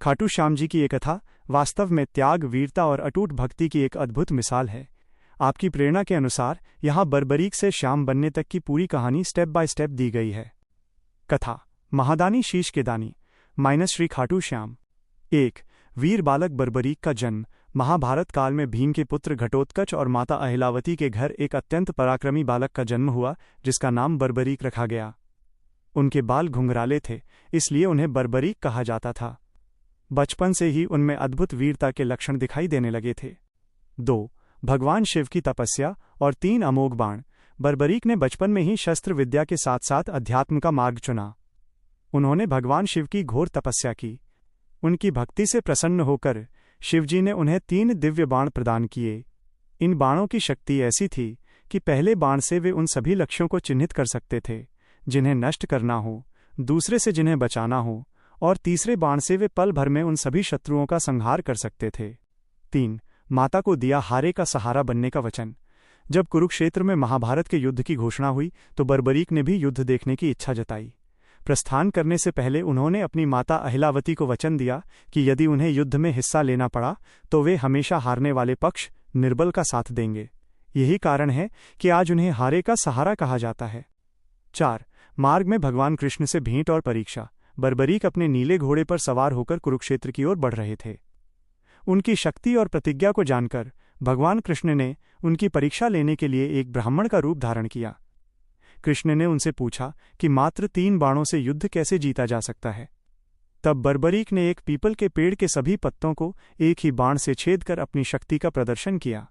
खाटू श्याम जी की ये कथा वास्तव में त्याग, वीरता और अटूट भक्ति की एक अद्भुत मिसाल है। आपकी प्रेरणा के अनुसार यहाँ बर्बरीक से श्याम बनने तक की पूरी कहानी स्टेप बाय स्टेप दी गई है। कथा महादानी शीश के दानी माइनस श्री खाटू श्याम। 1 वीर बालक बर्बरीक का जन्म महाभारत काल में भीम के पुत्र घटोत्कच और माता अहिलावती के घर एक अत्यंत पराक्रमी बालक का जन्म हुआ, जिसका नाम बर्बरीक रखा गया। उनके बाल घुंघराले थे, इसलिए उन्हें बर्बरीक कहा जाता था। बचपन से ही उनमें अद्भुत वीरता के लक्षण दिखाई देने लगे थे। 2 भगवान शिव की तपस्या और 3 अमोघ बाण। बर्बरीक ने बचपन में ही शस्त्र विद्या के साथ साथ अध्यात्म का मार्ग चुना। उन्होंने भगवान शिव की घोर तपस्या की। उनकी भक्ति से प्रसन्न होकर शिवजी ने उन्हें 3 दिव्य बाण प्रदान किए। इन बाणों की शक्ति ऐसी थी कि पहले बाण से वे उन सभी लक्ष्यों को चिन्हित कर सकते थे जिन्हें नष्ट करना हो, दूसरे से जिन्हें बचाना हो, और तीसरे बाण से वे पल भर में उन सभी शत्रुओं का संहार कर सकते थे। 3 माता को दिया हारे का सहारा बनने का वचन। जब कुरुक्षेत्र में महाभारत के युद्ध की घोषणा हुई तो बर्बरीक ने भी युद्ध देखने की इच्छा जताई। प्रस्थान करने से पहले उन्होंने अपनी माता अहिलावती को वचन दिया कि यदि उन्हें युद्ध में हिस्सा लेना पड़ा तो वे हमेशा हारने वाले पक्ष निर्बल का साथ देंगे। यही कारण है कि आज उन्हें हारे का सहारा कहा जाता है। 4 मार्ग में भगवान कृष्ण से भेंट और परीक्षा। बर्बरीक अपने नीले घोड़े पर सवार होकर कुरुक्षेत्र की ओर बढ़ रहे थे। उनकी शक्ति और प्रतिज्ञा को जानकर भगवान कृष्ण ने उनकी परीक्षा लेने के लिए एक ब्राह्मण का रूप धारण किया। कृष्ण ने उनसे पूछा कि मात्र 3 बाणों से युद्ध कैसे जीता जा सकता है। तब बर्बरीक ने एक पीपल के पेड़ के सभी पत्तों को एक ही बाण से छेद कर अपनी शक्ति का प्रदर्शन किया।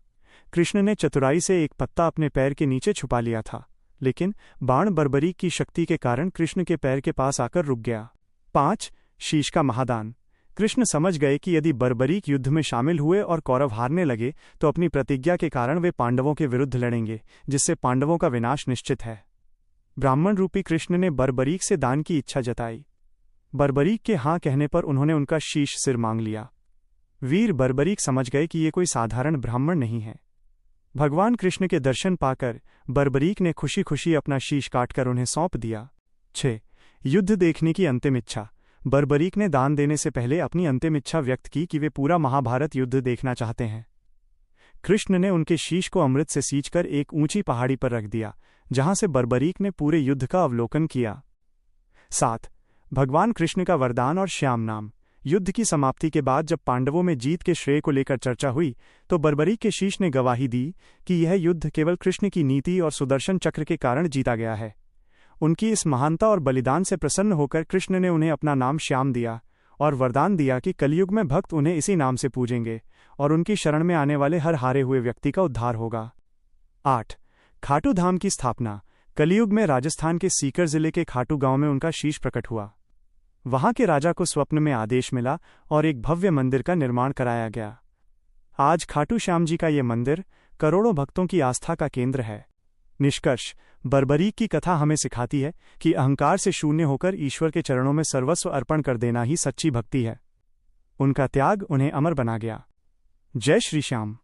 कृष्ण ने चतुराई से एक पत्ता अपने पैर के नीचे छुपा लिया था, लेकिन बाण बर्बरीक की शक्ति के कारण कृष्ण के पैर के पास आकर रुक गया। 5 शीश का महादान। कृष्ण समझ गए कि यदि बर्बरीक युद्ध में शामिल हुए और कौरव हारने लगे तो अपनी प्रतिज्ञा के कारण वे पांडवों के विरुद्ध लड़ेंगे, जिससे पांडवों का विनाश निश्चित है। ब्राह्मण रूपी कृष्ण ने बर्बरीक से दान की इच्छा जताई। बर्बरीक के हाँ कहने पर उन्होंने उनका शीश सिर मांग लिया। वीर बर्बरीक समझ गए कि ये कोई साधारण ब्राह्मण नहीं है। भगवान कृष्ण के दर्शन पाकर बर्बरीक ने खुशी खुशी अपना शीश काटकर उन्हें सौंप दिया। 6 युद्ध देखने की अंतिम इच्छा। बर्बरीक ने दान देने से पहले अपनी अंतिम इच्छा व्यक्त की कि वे पूरा महाभारत युद्ध देखना चाहते हैं। कृष्ण ने उनके शीश को अमृत से सींचकर एक ऊंची पहाड़ी पर रख दिया, जहां से बर्बरीक ने पूरे युद्ध का अवलोकन किया। 7 भगवान कृष्ण का वरदान और श्याम नाम। युद्ध की समाप्ति के बाद जब पांडवों में जीत के श्रेय को लेकर चर्चा हुई तो बर्बरीक के शीश ने गवाही दी कि यह युद्ध केवल कृष्ण की नीति और सुदर्शन चक्र के कारण जीता गया है। उनकी इस महानता और बलिदान से प्रसन्न होकर कृष्ण ने उन्हें अपना नाम श्याम दिया और वरदान दिया कि कलयुग में भक्त उन्हें इसी नाम से पूजेंगे और उनकी शरण में आने वाले हर हारे हुए व्यक्ति का उद्धार होगा। 8 खाटू धाम की स्थापना। कलयुग में राजस्थान के सीकर जिले के खाटू गांव में उनका शीश प्रकट हुआ। वहां के राजा को स्वप्न में आदेश मिला और एक भव्य मंदिर का निर्माण कराया गया। आज खाटू श्याम जी का ये मंदिर करोड़ों भक्तों की आस्था का केंद्र है। निष्कर्ष, बर्बरीक की कथा हमें सिखाती है कि अहंकार से शून्य होकर ईश्वर के चरणों में सर्वस्व अर्पण कर देना ही सच्ची भक्ति है। उनका त्याग उन्हें अमर बना गया। जय श्री श्याम।